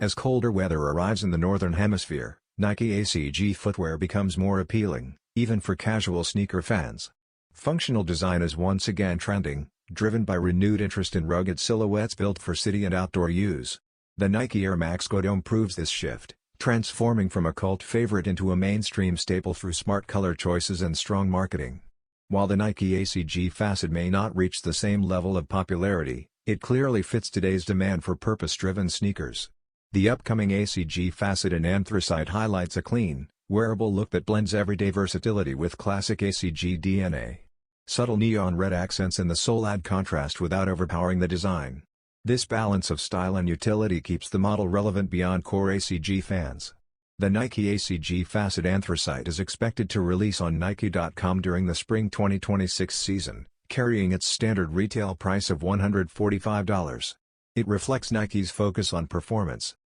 As colder weather arrives in the Northern Hemisphere, Nike ACG footwear becomes more appealing, even for casual sneaker fans. Functional design is once again trending, driven by renewed interest in rugged silhouettes built for city and outdoor use. The Nike Air Max Goadome proves this shift, transforming from a cult favorite into a mainstream staple through smart color choices and strong marketing. While the Nike ACG Phassad may not reach the same level of popularity, it clearly fits today's demand for purpose-driven sneakers. The upcoming ACG Phassad Anthracite highlights a clean, wearable look that blends everyday versatility with classic ACG DNA. Subtle neon red accents in the sole add contrast without overpowering the design. This balance of style and utility keeps the model relevant beyond core ACG fans. The Nike ACG Phassad Anthracite is expected to release on Nike.com during the spring 2026 season, carrying its standard retail price of $145. It reflects Nike's focus on performance.